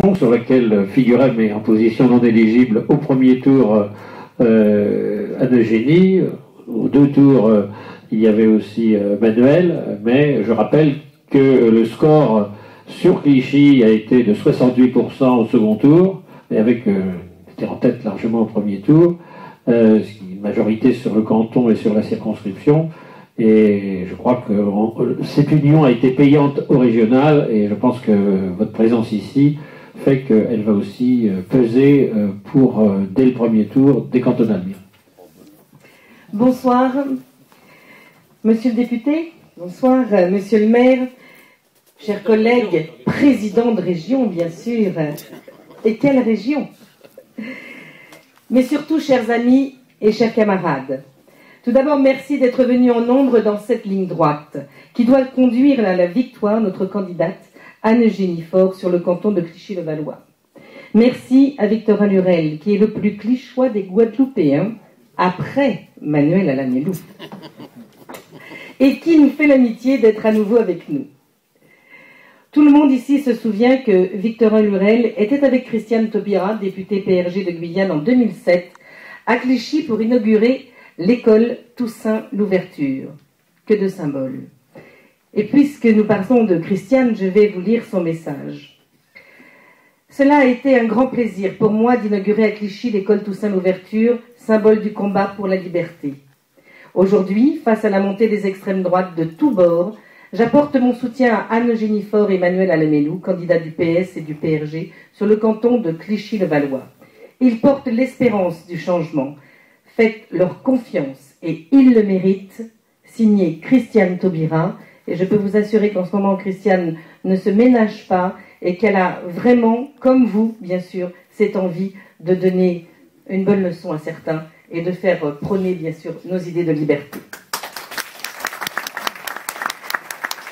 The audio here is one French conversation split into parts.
fond sur lequel figuraient, mais en position non éligible, au premier tour Anne Eugénie. Aux deux tours, il y avait aussi Manuel, mais je rappelle que le score sur Clichy a été de 68% au second tour, et avec, c'était en tête largement au premier tour, une majorité sur le canton et sur la circonscription, et je crois que cette union a été payante au régional, et je pense que votre présence ici fait qu'elle va aussi peser pour, dès le premier tour, des cantonales. Bonsoir, monsieur le député, bonsoir, monsieur le maire, chers collègues, président de région, bien sûr. Et quelle région? Mais surtout, chers amis et chers camarades. Tout d'abord, merci d'être venus en nombre dans cette ligne droite qui doit conduire à la victoire notre candidate Anne Eugénie Faure sur le canton de Clichy-le-Valois. Merci à Victorin Lurel, qui est le plus clichois des Guadeloupéens, après Manuel Alamélou, et qui nous fait l'amitié d'être à nouveau avec nous. Tout le monde ici se souvient que Victorin Lurel était avec Christiane Taubira, députée PRG de Guyane en 2007, à Clichy pour inaugurer l'école Toussaint Louverture. Que de symboles. Et puisque nous parlons de Christiane, je vais vous lire son message. Cela a été un grand plaisir pour moi d'inaugurer à Clichy l'école Toussaint Louverture, symbole du combat pour la liberté. Aujourd'hui, face à la montée des extrêmes droites de tous bords, j'apporte mon soutien à Anne Eugénie Faure et Manuel Alamélou, candidats du PS et du PRG, sur le canton de Clichy-le-Valois. Ils portent l'espérance du changement. Faites leur confiance et ils le méritent. Signé Christiane Taubira. Et je peux vous assurer qu'en ce moment, Christiane ne se ménage pas et qu'elle a vraiment, comme vous, bien sûr, cette envie de donner une bonne leçon à certains et de faire prôner, bien sûr, nos idées de liberté.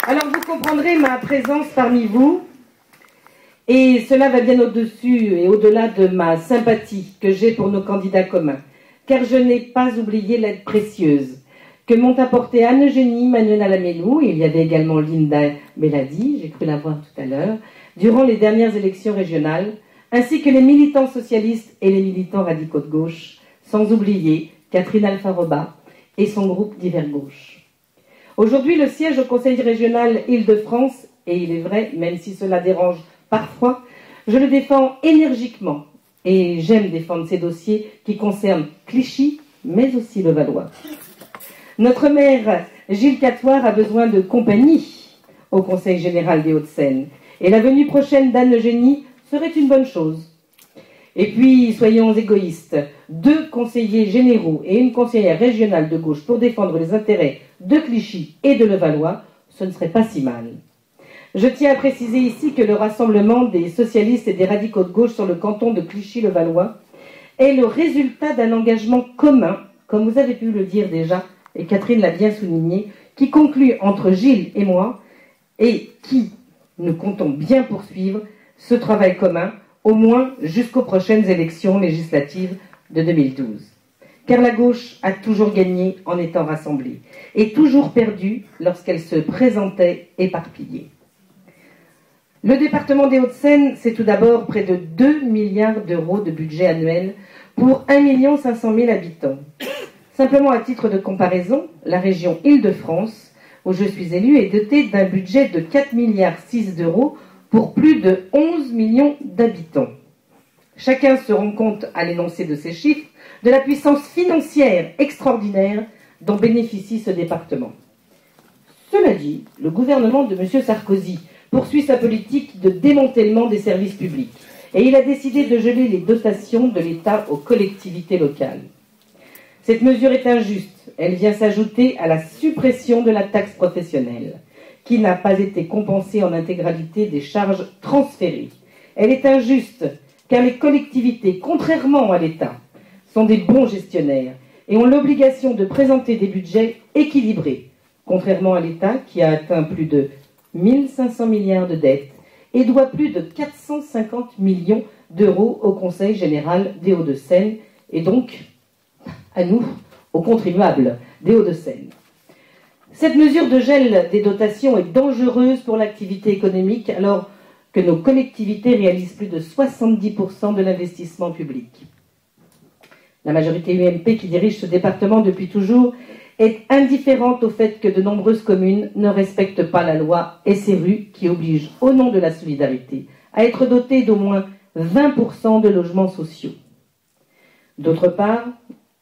Alors, vous comprendrez ma présence parmi vous, et cela va bien au-dessus et au-delà de ma sympathie que j'ai pour nos candidats communs, car je n'ai pas oublié l'aide précieuse que m'ont apporté Anne Eugénie, Manuel Alamélou, et il y avait également Linda Beladi, j'ai cru la voir tout à l'heure, durant les dernières élections régionales, ainsi que les militants socialistes et les militants radicaux de gauche, sans oublier Catherine Alfaroba et son groupe d'hiver gauche. Aujourd'hui, le siège au Conseil régional Île-de-France, et il est vrai, même si cela dérange parfois, je le défends énergiquement, et j'aime défendre ces dossiers qui concernent Clichy, mais aussi le Valois. Notre maire, Gilles Catoire, a besoin de compagnie au Conseil général des Hauts-de-Seine, et la venue prochaine d'Anne Eugénie serait une bonne chose. Et puis, soyons égoïstes, 2 conseillers généraux et une conseillère régionale de gauche pour défendre les intérêts de Clichy et de Levallois, ce ne serait pas si mal. Je tiens à préciser ici que le rassemblement des socialistes et des radicaux de gauche sur le canton de Clichy-le-Valois est le résultat d'un engagement commun, comme vous avez pu le dire déjà, et Catherine l'a bien souligné, qui conclut entre Gilles et moi, et qui, nous comptons bien poursuivre ce travail commun, au moins jusqu'aux prochaines élections législatives de 2012. Car la gauche a toujours gagné en étant rassemblée, et toujours perdu lorsqu'elle se présentait éparpillée. Le département des Hauts-de-Seine, c'est tout d'abord près de 2 milliards d'euros de budget annuel pour 1 500 000 habitants. Simplement à titre de comparaison, la région Île-de-France, où je suis élu, est dotée d'un budget de 4,6 milliards d'euros pour plus de 11 millions d'habitants. Chacun se rend compte, à l'énoncé de ces chiffres, de la puissance financière extraordinaire dont bénéficie ce département. Cela dit, le gouvernement de M. Sarkozy poursuit sa politique de démantèlement des services publics et il a décidé de geler les dotations de l'État aux collectivités locales. Cette mesure est injuste. Elle vient s'ajouter à la suppression de la taxe professionnelle, qui n'a pas été compensée en intégralité des charges transférées. Elle est injuste, car les collectivités, contrairement à l'État, sont des bons gestionnaires et ont l'obligation de présenter des budgets équilibrés, contrairement à l'État qui a atteint plus de 1 500 milliards de dettes et doit plus de 450 millions d'euros au Conseil général des Hauts-de-Seine et donc à nous, aux contribuables des Hauts-de-Seine. Cette mesure de gel des dotations est dangereuse pour l'activité économique alors que nos collectivités réalisent plus de 70% de l'investissement public. La majorité UMP qui dirige ce département depuis toujours est indifférente au fait que de nombreuses communes ne respectent pas la loi SRU qui oblige, au nom de la solidarité, à être dotées d'au moins 20% de logements sociaux. D'autre part,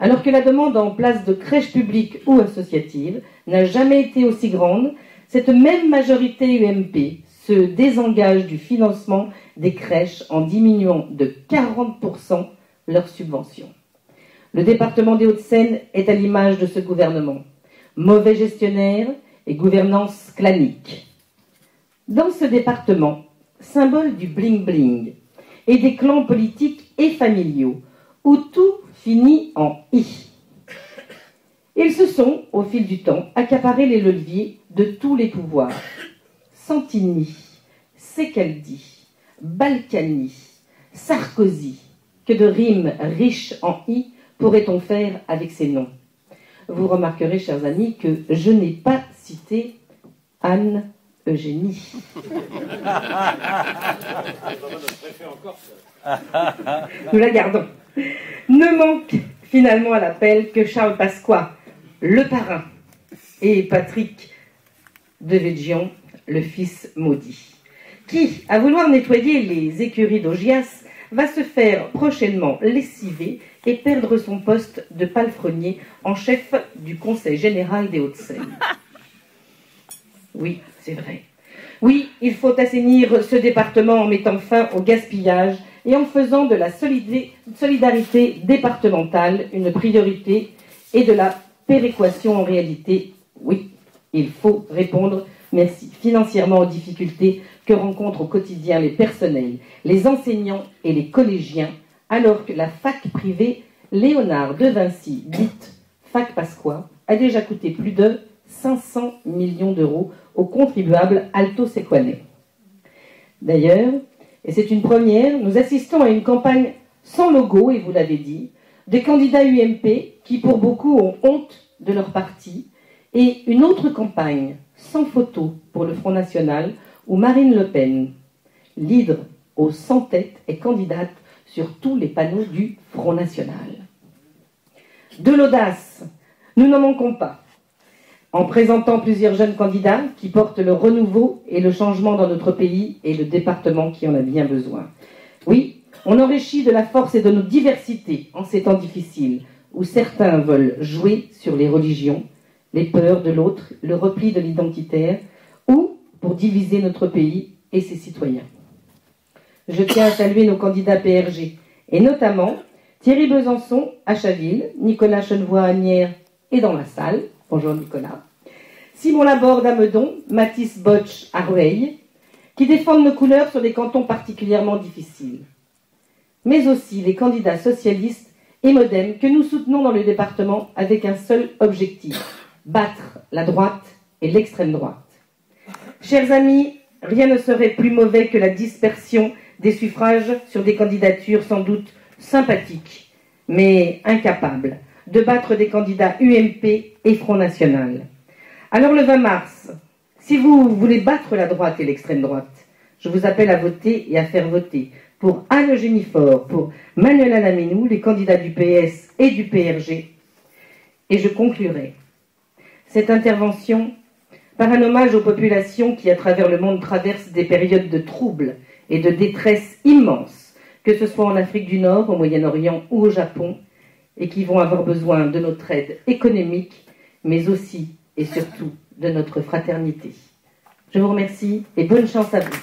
alors que la demande en place de crèches publiques ou associatives n'a jamais été aussi grande, cette même majorité UMP se désengage du financement des crèches en diminuant de 40% leurs subventions. Le département des Hauts-de-Seine est à l'image de ce gouvernement. Mauvais gestionnaire et gouvernance clanique. Dans ce département, symbole du bling-bling et des clans politiques et familiaux, où tout finit en « i ». Ils se sont, au fil du temps, accaparés les leviers de tous les pouvoirs. Santini, Secaldi, Balkany, Sarkozy, que de rimes riches en « i » pourrait-on faire avec ces noms? Vous remarquerez, chers amis, que je n'ai pas cité Anne Eugénie. Nous la gardons. Ne manque finalement à l'appel que Charles Pasqua, le parrain, et Patrick Devedjian, le fils maudit, qui, à vouloir nettoyer les écuries d'Augias, va se faire prochainement lessiver et perdre son poste de palefrenier en chef du Conseil général des Hauts-de-Seine. Oui, c'est vrai. Oui, il faut assainir ce département en mettant fin au gaspillage et en faisant de la solidarité départementale une priorité et de la péréquation en réalité. Oui, il faut répondre, merci, financièrement aux difficultés que rencontrent au quotidien les personnels, les enseignants et les collégiens, alors que la fac privée Léonard de Vinci, dite Fac Pasqua, a déjà coûté plus de 500 millions d'euros aux contribuables alto-séquanais. D'ailleurs, et c'est une première, nous assistons à une campagne sans logo, et vous l'avez dit, des candidats UMP qui, pour beaucoup, ont honte de leur parti, et une autre campagne sans photo pour le Front National, où Marine Le Pen, l'hydre aux 100 têtes, est candidate sur tous les panneaux du Front National. De l'audace, nous n'en manquons pas, en présentant plusieurs jeunes candidats qui portent le renouveau et le changement dans notre pays et le département qui en a bien besoin. Oui, on enrichit de la force et de nos diversités en ces temps difficiles, où certains veulent jouer sur les religions, les peurs de l'autre, le repli de l'identitaire, ou pour diviser notre pays et ses citoyens. Je tiens à saluer nos candidats PRG, et notamment Thierry Besançon à Chaville, Nicolas Chenevoix à Nières et dans la salle, bonjour Nicolas, Simon Laborde à Meudon, Mathis Botch à Rueil, qui défendent nos couleurs sur des cantons particulièrement difficiles. Mais aussi les candidats socialistes et Modem que nous soutenons dans le département avec un seul objectif, battre la droite et l'extrême droite. Chers amis, rien ne serait plus mauvais que la dispersion des suffrages sur des candidatures sans doute sympathiques, mais incapables de battre des candidats UMP et Front National. Alors le 20 mars, si vous voulez battre la droite et l'extrême droite, je vous appelle à voter et à faire voter pour Anne-Eugénie Faure, pour Manuel Alaminou, les candidats du PS et du PRG. Et je conclurai cette intervention par un hommage aux populations qui, à travers le monde, traversent des périodes de troubles et de détresse immenses, que ce soit en Afrique du Nord, au Moyen-Orient ou au Japon, et qui vont avoir besoin de notre aide économique, mais aussi et surtout de notre fraternité. Je vous remercie et bonne chance à vous.